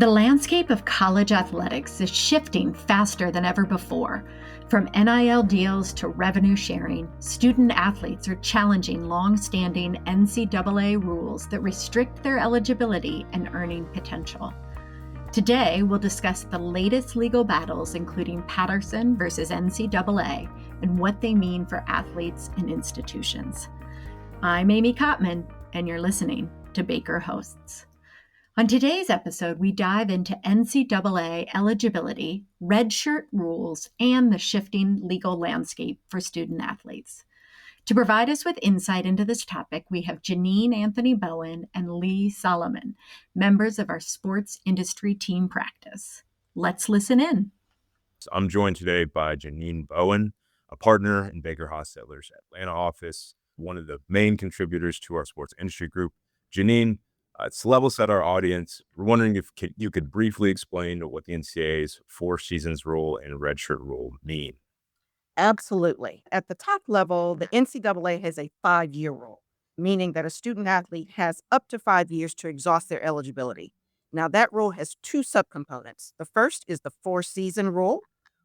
The landscape of college athletics is shifting faster than ever before. From NIL deals to revenue sharing, student athletes are challenging long-standing NCAA rules that restrict their eligibility and earning potential. Today, we'll discuss the latest legal battles, including Patterson versus NCAA, and what they mean for athletes and institutions. I'm Amy Kottman, and you're listening to Baker Hosts. On today's episode, we dive into NCAA eligibility, redshirt rules, and the shifting legal landscape for student athletes. To provide us with insight into this topic, we have Janine Anthony Bowen and Lee Solomon, members of our sports industry team practice. Let's listen in. I'm joined today by Janine Bowen, a partner in Baker Hostetler's Atlanta office, one of the main contributors to our sports industry group. Janine, to level set our audience, we're wondering if you could briefly explain what the NCAA's 4 seasons rule and redshirt rule mean. Absolutely. At the top level, the NCAA has a 5-year rule, meaning that a student athlete has up to 5 years to exhaust their eligibility. Now, that rule has 2 subcomponents. The first is the 4-season rule,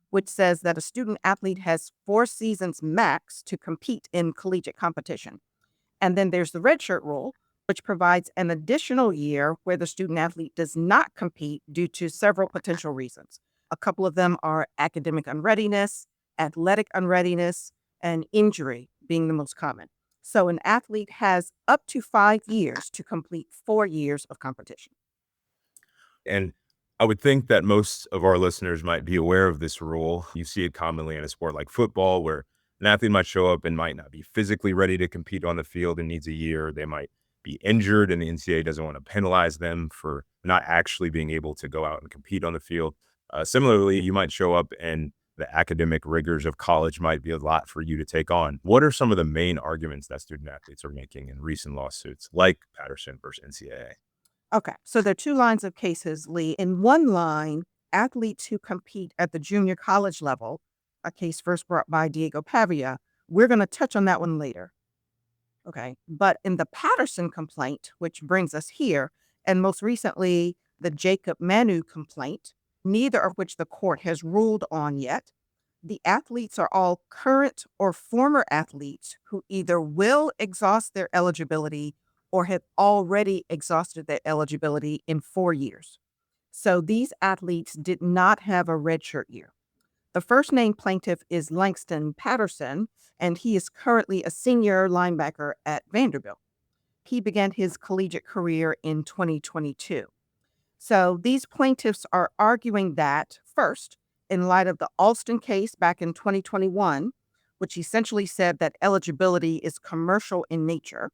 which says that a student athlete has 4 seasons max to compete in collegiate competition. And then there's the redshirt rule, which provides an additional year where the student athlete does not compete due to several potential reasons. A couple of them are academic unreadiness, athletic unreadiness, and injury being the most common. So an athlete has up to 5 years to complete 4 years of competition. And I would think that most of our listeners might be aware of this rule. You see it commonly in a sport like football, where an athlete might show up and might not be physically ready to compete on the field and needs a year. They might be injured, and the NCAA doesn't want to penalize them for not actually being able to go out and compete on the field. Similarly, you might show up and the academic rigors of college might be a lot for you to take on. What are some of the main arguments that student athletes are making in recent lawsuits like Patterson versus NCAA? Okay, so there are 2 lines of cases, Lee. In one line, athletes who compete at the junior college level, a case first brought by Diego Pavia, we're going to touch on that one later. Okay, but in the Patterson complaint, which brings us here, and most recently the Jacob Manu complaint, neither of which the court has ruled on yet, the athletes are all current or former athletes who either will exhaust their eligibility or have already exhausted their eligibility in 4 years. So these athletes did not have a redshirt year. The first named plaintiff is Langston Patterson, and he is currently a senior linebacker at Vanderbilt. He began his collegiate career in 2022. So these plaintiffs are arguing that, first, in light of the Alston case back in 2021, which essentially said that eligibility is commercial in nature,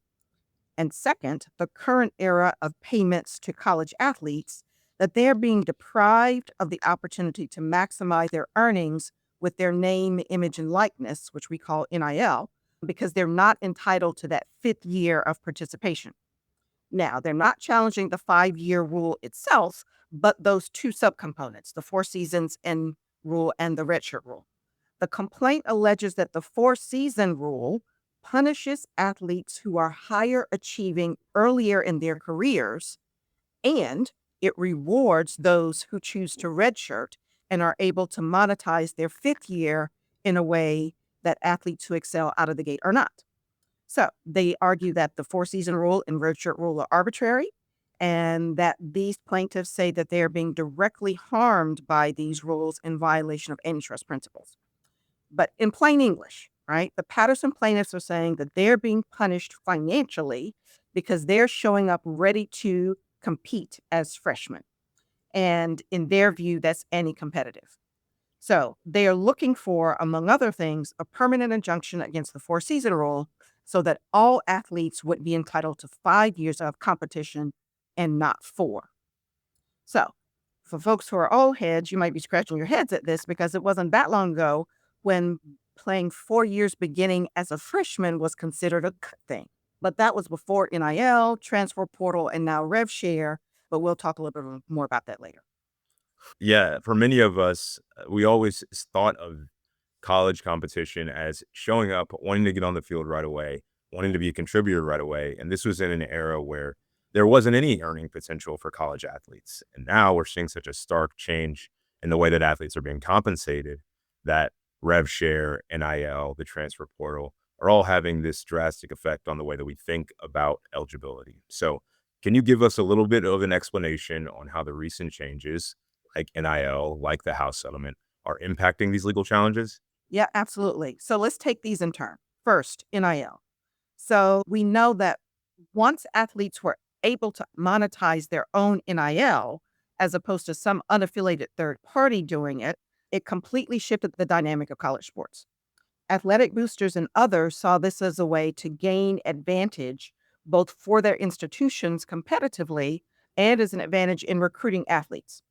and second, the current era of payments to college athletes, that they're being deprived of the opportunity to maximize their earnings with their name, image, and likeness, which we call NIL, because they're not entitled to that 5th year of participation. Now, they're not challenging the 5-year rule itself, but those 2 subcomponents, the 4 seasons and rule and the redshirt rule. The complaint alleges that the 4-season rule punishes athletes who are higher achieving earlier in their careers, and it rewards those who choose to redshirt and are able to monetize their 5th year in a way that athletes who excel out of the gate are not. So they argue that the 4-season rule and redshirt rule are arbitrary, and that these plaintiffs say that they are being directly harmed by these rules in violation of antitrust principles. But in plain English, right, the Patterson plaintiffs are saying that they're being punished financially because they're showing up ready to compete as freshmen. And in their view, that's anti-competitive. So they are looking for, among other things, a permanent injunction against the 4-season rule so that all athletes would be entitled to 5 years of competition and not 4. So for folks who are old heads, you might be scratching your heads at this because it wasn't that long ago when playing 4 years beginning as a freshman was considered a good thing. But that was before NIL, transfer portal, and now rev share. But we'll talk a little bit more about that later. Yeah, for many of us, we always thought of college competition as showing up, wanting to get on the field right away, wanting to be a contributor right away. And this was in an era where there wasn't any earning potential for college athletes. And now we're seeing such a stark change in the way that athletes are being compensated that rev share, NIL, the transfer portal are all having this drastic effect on the way that we think about eligibility. So, can you give us a little bit of an explanation on how the recent changes, like NIL, like the House settlement, are impacting these legal challenges? Yeah, absolutely. So let's take these in turn. First, NIL. So we know that once athletes were able to monetize their own NIL, as opposed to some unaffiliated third party doing it, it completely shifted the dynamic of college sports. Athletic boosters and others saw this as a way to gain advantage both for their institutions competitively and as an advantage in recruiting athletes.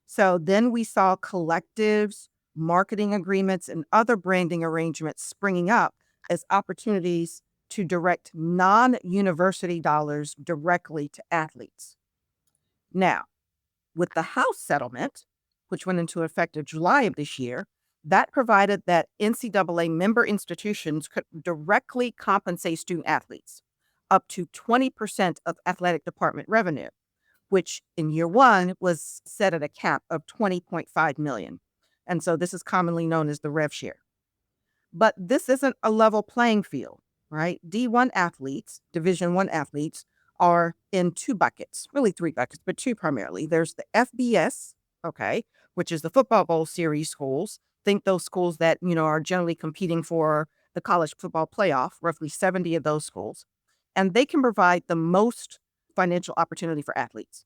So then we saw collectives, marketing agreements, and other branding arrangements springing up as opportunities to direct non university dollars directly to athletes. Now, with the House settlement, which went into effect in July of this year, that provided that NCAA member institutions could directly compensate student athletes up to 20% of athletic department revenue, which in year one was set at a cap of 20.5 million. And so this is commonly known as the rev share. But this isn't a level playing field, right? D1 athletes, Division 1 athletes are in two buckets, really three buckets, but two primarily. There's the FBS, okay, which is the football bowl series schools. Think those schools that, are generally competing for the college football playoff, roughly 70 of those schools. And they can provide the most financial opportunity for athletes.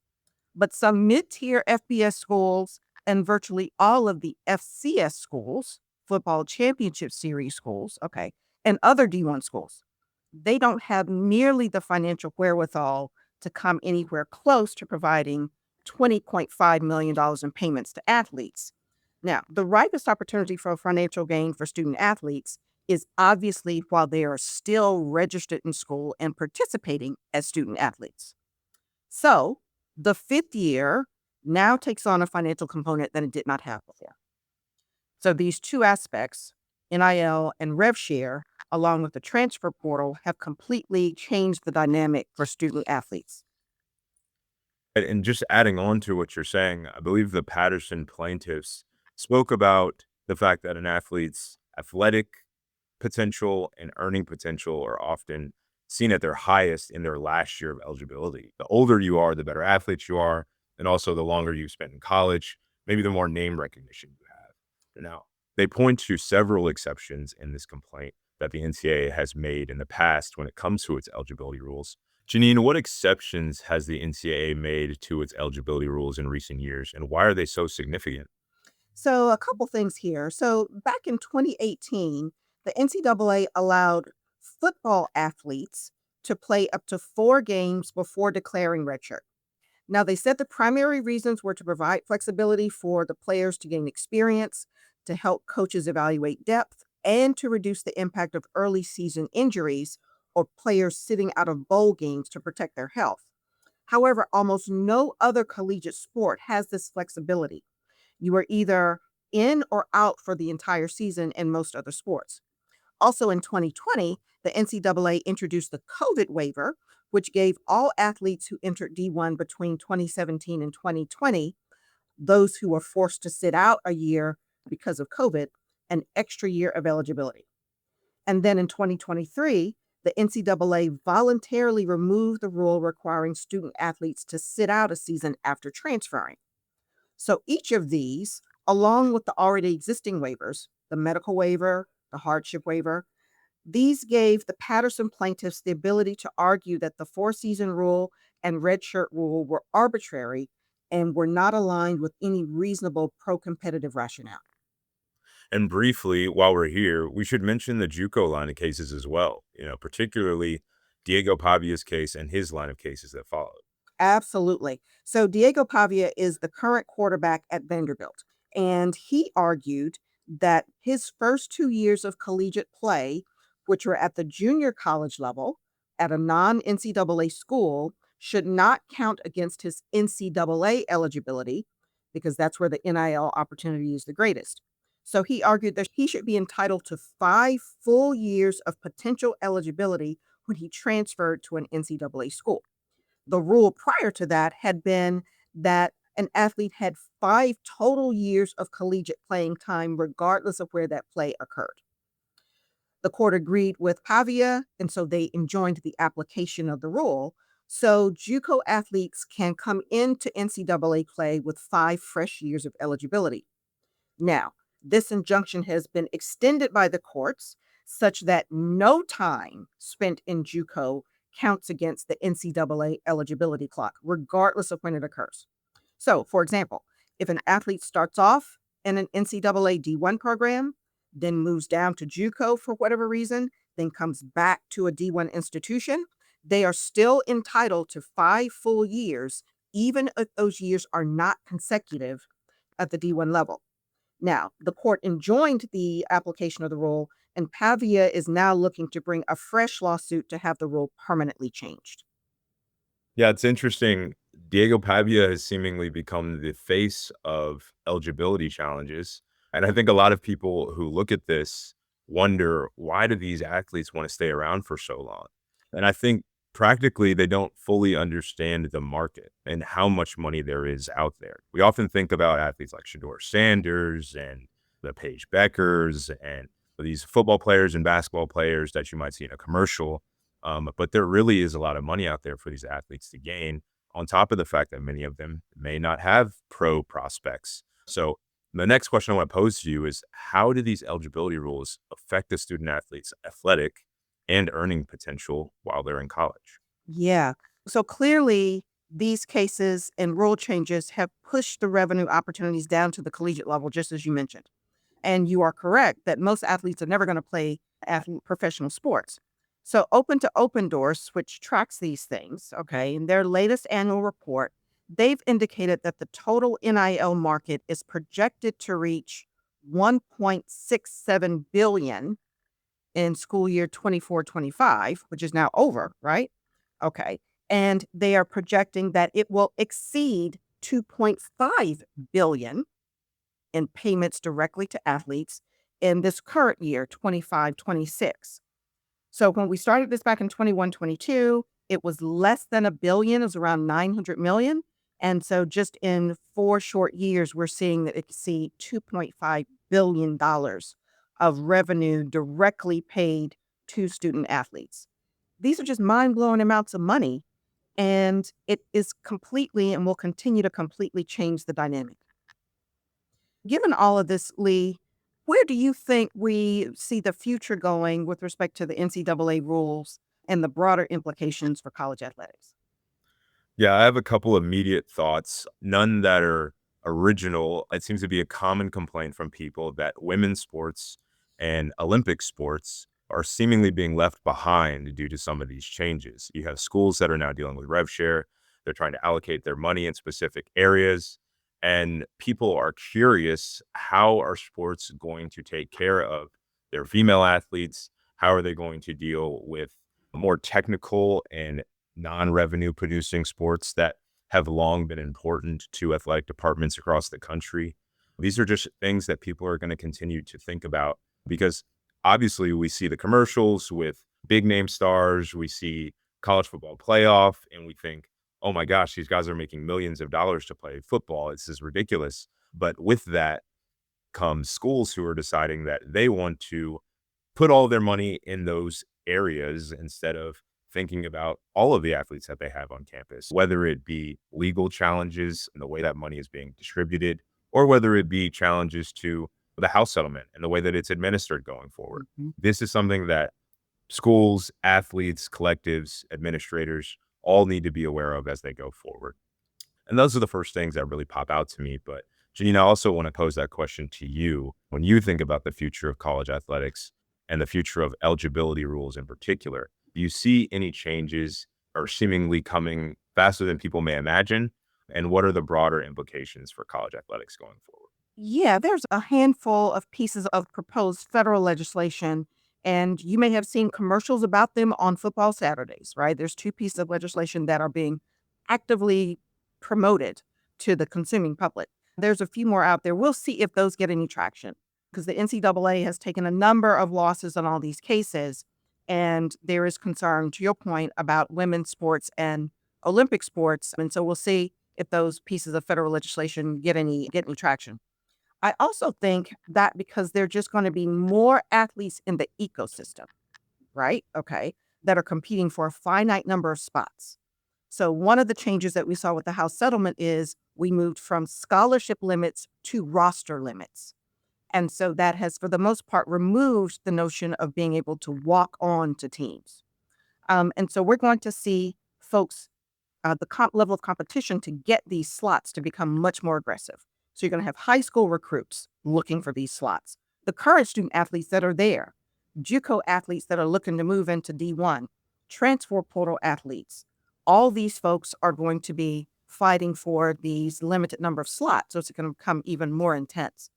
But some mid-tier FBS schools and virtually all of the FCS schools, football championship series schools, okay, and other D1 schools, they don't have nearly the financial wherewithal to come anywhere close to providing $20.5 million in payments to athletes. Now, the ripest opportunity for financial gain for student athletes is obviously while they are still registered in school and participating as student athletes. So, the fifth year now takes on a financial component that it did not have before. So these two aspects, NIL and rev share, along with the transfer portal, have completely changed the dynamic for student athletes. And just adding on to what you're saying, I believe the Patterson plaintiffs spoke about the fact that an athlete's athletic potential and earning potential are often seen at their highest in their last year of eligibility. The older you are, the better athletes you are, and also the longer you spend in college, maybe the more name recognition you have. Now, they point to several exceptions in this complaint that the NCAA has made in the past when it comes to its eligibility rules. Janine, what exceptions has the NCAA made to its eligibility rules in recent years, and why are they so significant? So, a couple things here. So, back in 2018, the NCAA allowed football athletes to play up to 4 games before declaring redshirt. Now, they said the primary reasons were to provide flexibility for the players to gain experience, to help coaches evaluate depth, and to reduce the impact of early season injuries or players sitting out of bowl games to protect their health. However, almost no other collegiate sport has this flexibility. You are either in or out for the entire season in most other sports. Also in 2020, the NCAA introduced the COVID waiver, which gave all athletes who entered D1 between 2017 and 2020, those who were forced to sit out a year because of COVID, an extra year of eligibility. And then in 2023, the NCAA voluntarily removed the rule requiring student athletes to sit out a season after transferring. So each of these, along with the already existing waivers, the medical waiver, the hardship waiver, these gave the Patterson plaintiffs the ability to argue that the 4-season rule and redshirt rule were arbitrary and were not aligned with any reasonable pro-competitive rationale. And briefly, while we're here, we should mention the JUCO line of cases as well, particularly Diego Pavia's case and his line of cases that followed. Absolutely. So Diego Pavia is the current quarterback at Vanderbilt, and he argued that his first 2 years of collegiate play, which were at the junior college level at a non-NCAA school, should not count against his NCAA eligibility because that's where the NIL opportunity is the greatest. So he argued that he should be entitled to 5 full years of potential eligibility when he transferred to an NCAA school. The rule prior to that had been that an athlete had 5 total years of collegiate playing time, regardless of where that play occurred. The court agreed with Pavia, and so they enjoined the application of the rule. So JUCO athletes can come into NCAA play with 5 fresh years of eligibility. Now, this injunction has been extended by the courts such that no time spent in JUCO counts against the NCAA eligibility clock, regardless of when it occurs. So, for example, if an athlete starts off in an NCAA D1 program, then moves down to JUCO for whatever reason, then comes back to a D1 institution, they are still entitled to 5 full years, even if those years are not consecutive at the D1 level. Now, the court enjoined the application of the rule, and Pavia is now looking to bring a fresh lawsuit to have the rule permanently changed. Yeah, it's interesting. Diego Pavia has seemingly become the face of eligibility challenges. And I think a lot of people who look at this wonder, why do these athletes want to stay around for so long? And I think practically they don't fully understand the market and how much money there is out there. We often think about athletes like Shador Sanders and the Paige Beckers and these football players and basketball players that you might see in a commercial. But there really is a lot of money out there for these athletes to gain, on top of the fact that many of them may not have pro prospects. So the next question I want to pose to you is, how do these eligibility rules affect the student athlete's athletic and earning potential while they're in college? Yeah. So clearly, these cases and rule changes have pushed the revenue opportunities down to the collegiate level, just as you mentioned. And you are correct that most athletes are never going to play professional sports. So Open to Open Doors, which tracks these things, okay, in their latest annual report, they've indicated that the total NIL market is projected to reach 1.67 billion in school year 24-25, which is now over, right? Okay. And they are projecting that it will exceed 2.5 billion in payments directly to athletes in this current year, 25-26. So when we started this back in 21-22, it was less than a billion. It was around 900 million. And so just in 4 short years, we're seeing that it exceed $2.5 billion of revenue directly paid to student athletes. These are just mind-blowing amounts of money, and it is completely and will continue to completely change the dynamic. Given all of this, Lee, where do you think we see the future going with respect to the NCAA rules and the broader implications for college athletics? Yeah, I have a couple immediate thoughts, none that are original. It seems to be a common complaint from people that women's sports and Olympic sports are seemingly being left behind due to some of these changes. You have schools that are now dealing with rev share. They're trying to allocate their money in specific areas. And people are curious, how are sports going to take care of their female athletes? How are they going to deal with more technical and non-revenue producing sports that have long been important to athletic departments across the country? These are just things that people are going to continue to think about, because obviously we see the commercials with big name stars, we see college football playoff, and we think, oh my gosh, these guys are making millions of dollars to play football. This is ridiculous. But with that comes schools who are deciding that they want to put all their money in those areas instead of thinking about all of the athletes that they have on campus, whether it be legal challenges and the way that money is being distributed, or whether it be challenges to the house settlement and the way that it's administered going forward. Mhm. This is something that schools, athletes, collectives, administrators all need to be aware of as they go forward. And those are the first things that really pop out to me. But Janine, I also want to pose that question to you. When you think about the future of college athletics and the future of eligibility rules in particular, do you see any changes or seemingly coming faster than people may imagine? And what are the broader implications for college athletics going forward? Yeah, there's a handful of pieces of proposed federal legislation, and you may have seen commercials about them on football Saturdays, right? There's 2 pieces of legislation that are being actively promoted to the consuming public. There's a few more out there. We'll see if those get any traction, because the NCAA has taken a number of losses on all these cases, and there is concern, to your point, about women's sports and Olympic sports. And so we'll see if those pieces of federal legislation get any traction. I also think that because there are just going to be more athletes in the ecosystem, right? Okay, that are competing for a finite number of spots. So one of the changes that we saw with the House settlement is we moved from scholarship limits to roster limits. And so that has, for the most part, removed the notion of being able to walk on to teams. And so we're going to see folks, the level of competition to get these slots to become much more aggressive. So you're going to have high school recruits looking for these slots, the current student athletes that are there, JUCO athletes that are looking to move into D1, transfer portal athletes. All these folks are going to be fighting for these limited number of slots. So it's going to become even more intense.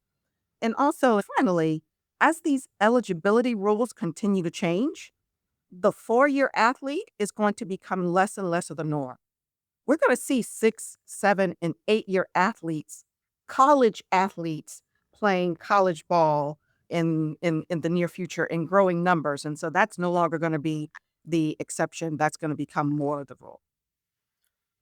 And also, finally, as these eligibility rules continue to change, the 4-year athlete is going to become less and less of the norm. We're going to see 6, 7, and 8-year athletes, college athletes, playing college ball in the near future in growing numbers. And so that's no longer going to be the exception. That's going to become more of the rule.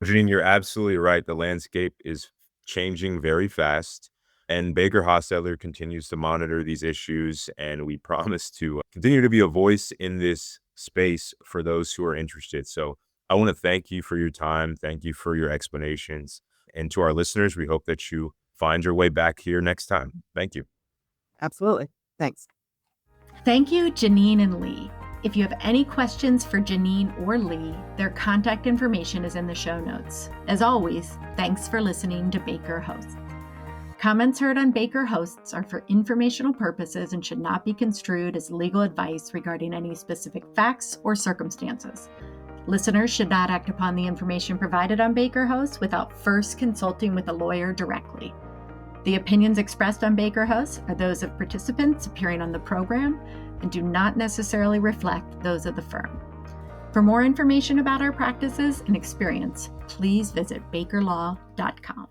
Janine, you're absolutely right. The landscape is changing very fast, and Baker Hostetler continues to monitor these issues, and we promise to continue to be a voice in this space for those who are interested. So I want to thank you for your time. Thank you for your explanations. And to our listeners, we hope that you find your way back here next time. Thank you. Absolutely. Thanks. Thank you, Janine and Lee. If you have any questions for Janine or Lee, their contact information is in the show notes. As always, thanks for listening to Baker Hosts. Comments heard on Baker Hosts are for informational purposes and should not be construed as legal advice regarding any specific facts or circumstances. Listeners should not act upon the information provided on Baker Hosts without first consulting with a lawyer directly. The opinions expressed on Baker Hosts are those of participants appearing on the program and do not necessarily reflect those of the firm. For more information about our practices and experience, please visit bakerlaw.com.